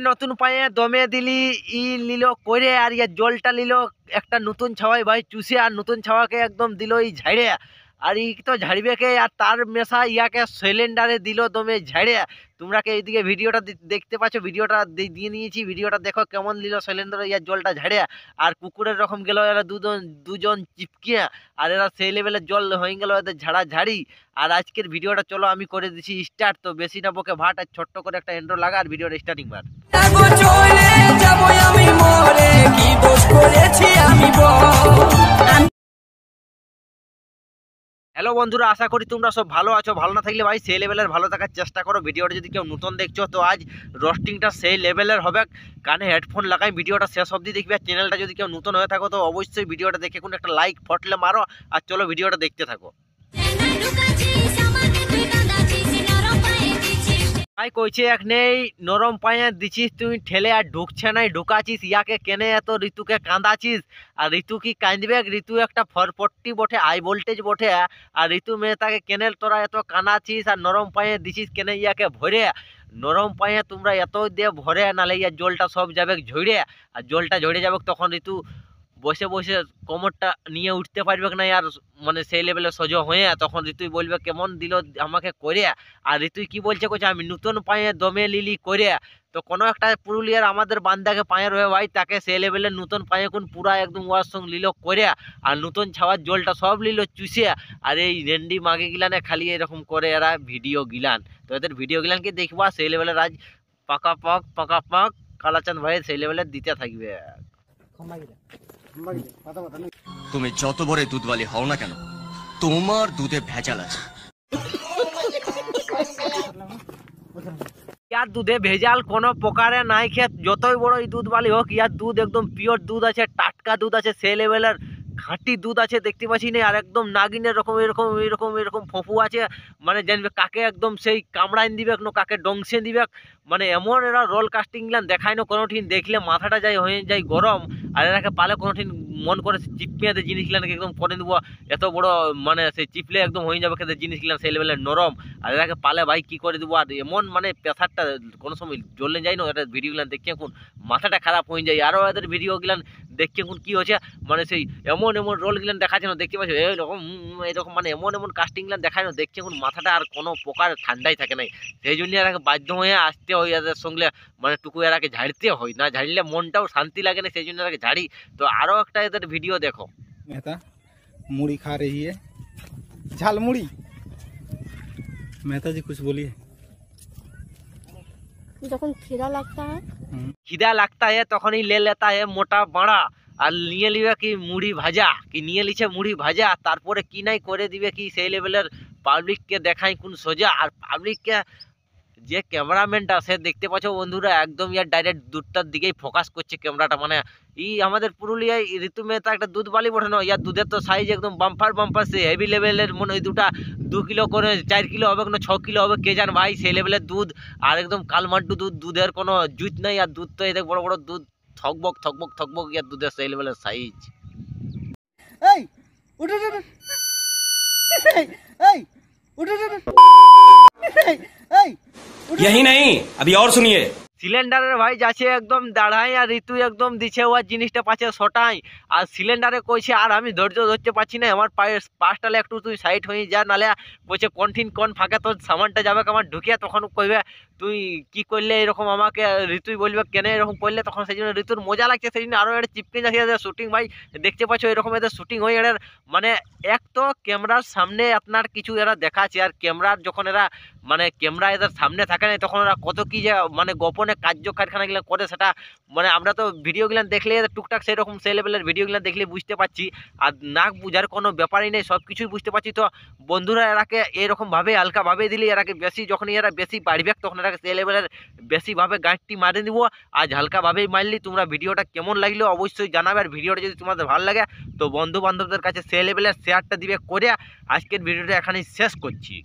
নতুন পায়ে দমে দিলি ই নিল করে আর ইয়ে জলটা নিল একটা নতুন ছাওয়াই ভাই চুষে আর নতুন ছাওয়াকে একদম দিল এই ঝাড়ে আর ই তো ঝাড়বে কে আর তার মেশা ইয়াকে সিলিন্ডারে দিল দমে ঝাড়ে। তোমরা কে এইদিকে ভিডিওটা দেখতে পাচ্ছ, ভিডিওটা দিয়ে নিয়েছি, ভিডিওটা দেখো কেমন নিল সিলিন্ডারে ইয়ার জলটা ঝাড়ে। আর কুকুরের রকম গেল এরা দুজন চিপকিয়ে আর এরা সেই লেভেলের জল হয়ে গেল এদের ঝাড়া ঝাড়ি। আর আজকের ভিডিওটা চলো আমি করে দিচ্ছি স্টার্ট। তো বেশি না বকে ভাট আর ছোট্ট করে একটা এন্ট্রো লাগা আর ভিডিওটা স্টার্টিং মার। হ্যালো বন্ধুরা, আশা করি তোমরা সব ভালো আছো। ভালো না থাকলে ভাই সেই লেভেলের ভালো থাকার চেষ্টা করো। ভিডিওটা যদি কেউ নতুন দেখছো তো আজ রোস্টিংটা সেই লেভেলের হবে। কানে হেডফোন লাগাই ভিডিওটা শেষ অবধি দেখবে। আর চ্যানেলটা যদি কেউ নতুন হয়ে থাকো তো অবশ্যই ভিডিওটা দেখে কোনো একটা লাইক ফটলে মারো আর চলো ভিডিওটা দেখতে থাকো। ভাই কইছে এক নেই নরম পায়ে দিছিস তুই ঠেলে আর ঢুকছে নাই, ঢুকাছিস ইয়াকে কেনে এত ঋতুকে কাঁদাছিস। আর ঋতু কি কাঁদবে? ঋতু একটা ফরপট্টি বটে, হাই ভোল্টেজ বটে। আর ঋতু মেয়েটাকে কেনে তোরা এত কাঁদাছিস আর নরম পায়ে দিছিস কেনে ইয়াকে ভরে। নরম পায়ে তোমরা এত দিয়ে ভরে নালে ইয়ার জলটা সব যাবে ঝরে। আর জলটা ঝরে যাবে তখন ঋতু বসে বসে কোমরটা নিয়ে উঠতে পারবে না আর মানে সেই লেভেলে সোজা হয়ে তখন ঋতুই বলবে কেমন দিল আমাকে করে। আর ঋতুই কি বলছে কইছে আমি নতুন পায়ে দমে লিলি করে। তো কোনো একটা পুরুলিয়ার আমাদের বান্দাকে পায়ে রয়ে ভাই তাকে সেই লেভেলের নতুন পায়ে কোন পুরা একদম ওয়ার সঙ্গে লিল করে আর নতুন ছাওয়ার জলটা সব লিল চুষে। আর এই রেন্ডি মাগে গিলানে খালি এরকম করে এরা ভিডিও গিলান। তো এদের ভিডিও গিলানকে দেখবা সেই লেভেলের আজ পাকা পাক কালাচাঁদ ভাই সেই লেভেলের দিতে থাকবে। তুমি যত বড় দুধওয়ালি হও না কেন তোমার দুধে ভেজাল আছে। ইয়ার দুধে ভেজাল কোনো প্রকারে নাই খেত, যতই বড় এই দুধওয়ালি হোক ইয়ার দুধ একদম পিওর দুধ আছে, টাটকা দুধ আছে, সেই লেভেলের খাঁটি দুধ আছে দেখতে পাচ্ছি না। আর একদম নাগিনের রকম এরকম ফোঁফু আছে, মানে জানবে কাকে একদম সেই কামড়াইন দিবে কাকে ডংসে দিবে। মানে এমন এরা রোল কাস্টিং গুলান দেখায় না কোনোঠিন, দেখলে মাথাটা হয়ে যায় গরম। আর এরাকে পালে কোনোঠিন মন করে চিপিয়ে জিনিসগুলাকে একদম করে দেবো এত বড়, মানে সেই চিপলে একদম হয়ে যাবে খেতে জিনিসগুলান সেই লেভেলের নরম। আর এরাকে পালে ভাই কি করে দেবো। আর এমন মানে প্রেসারটা কোনো সময় জ্বলে যায় না এটা ভিডিওগুলান দেখে এখন মাথাটা খারাপ হয়ে যায়। আরও এদের ভিডিওগুলান দেখে এখন কি হচ্ছে মানে সেই এমন রোল গুলান দেখাচ্ছে না দেখতে পাচ্ছ এরকম মানে এমন কাস্টিং গুলান দেখায় না দেখছে এখন মাথাটা আর কোনো প্রকার ঠান্ডাই থাকে নাই। সেই জন্য এরাকে বাধ্য হয়ে আসতে হয় এদের সঙ্গে, মানে টুকু এরাকে ঝাড়তে হয়, না ঝাড়লে মনটাও শান্তি লাগে না, সেই জন্য এরাকে ঝাড়ি। তো আরো একটা এদের ভিডিও দেখো। मेहता मुड़ी खा रही है, झाल मुड़ी। मेहता जी कुछ बोलिए। যখন খিদা লাগতা है তখনই ले लेता है মোটা বাড়া আর নিয়ে নিবে কি মুড়ি ভাজা, কি নিয়ে লিছে মুড়ি ভাজা। তারপরে কি নাই করে দিবে কি সেই লেভেলের পাবলিককে দেখাই কোন সোজা। আর পাবলিককে যে ক্যামেরাম্যানটা সে দেখতে পাচ্ছ বন্ধুরা একদম ইয়ার ডাইরেক্ট দুধটার দিকেই ফোকাস করছে ক্যামেরাটা। মানে ই আমাদের পুরুলিয়ায় ঋতু মেহতা একটা দুধ বালি বটে না, ইয়ার দুধের তো সাইজ একদম বাম্পার সে হেভি লেভেলের। মনে হয় দুটা 2 কিলো করে 4 কিলো হবে না 6 কিলো হবে কে জান ভাই সেই লেভেলের দুধ। আর একদম কালমাড্ডু দুধ, দুধের কোনো জুত নাই। আর দুধ তো এদের বড় বড় দুধ থকবক ইয়ার দুধের সেই লেভেলের সাইজ। এই উঠ উঠ উঠ, এই উঠ উঠ উঠ, এই यही नहीं अभी और सुनिए। সিলিন্ডারের ভাই যাচ্ছে একদম দাঁড়াই আর ঋতু একদম দিছে ওর জিনিসটা পাচ্ছে শটাই। আর সিলিন্ডারে কইছে আর আমি ধৈর্য ধরতে পারছি না, আমার পাশটালে একটু তুই সাইড হয়ে যা, নালে কইছে কোন ফাঁকে তোর সামানটা যাবে আমার ঢুকিয়ে। তখন কইবে তুই কি করলে এরকম আমাকে, ঋতুই বলবে কেন এরকম করলে। তখন সেই জন্য ঋতুর মজা লাগছে, সেই জন্য আরও এটা চিপকে যাচ্ছে এদের শুটিং। ভাই দেখতে পাচ্ছ এরকম এদের শুটিং হয়ে এদের মানে এক তো ক্যামেরার সামনে আপনার কিছু এরা দেখাচ্ছে। আর ক্যামেরার যখন এরা মানে ক্যামেরা এদের সামনে থাকে না তখন এরা কত কি যে মানে গোপনে কারখানাগুলো করে সেটা মানে আমরা তো ভিডিওগুলো দেখলে টুকটাক সেরকম সেই লেভেলের ভিডিওগুলো দেখলে বুঝতে পারছি। আর না বুঝার কোনো ব্যাপারই নেই, সব কিছুই বুঝতে পারছি। তো বন্ধুরা এরাকে এরকমভাবে হালকাভাবে দিলে এরাকে বেশি, যখন এরা বেশি বাড়বে তখন এরাকে সেই লেভেলের বেশিভাবে গাঁটটি মারে দিব। আজ হালকাভাবেই মারলি। তোমরা ভিডিওটা কেমন লাগলো অবশ্যই জানাবে। আর ভিডিওটা যদি তোমাদের ভালো লাগে তো বন্ধু বান্ধবদের কাছে সেই লেভেলের শেয়ারটা দিবে করে আজকের ভিডিওটা এখানেই শেষ করছি।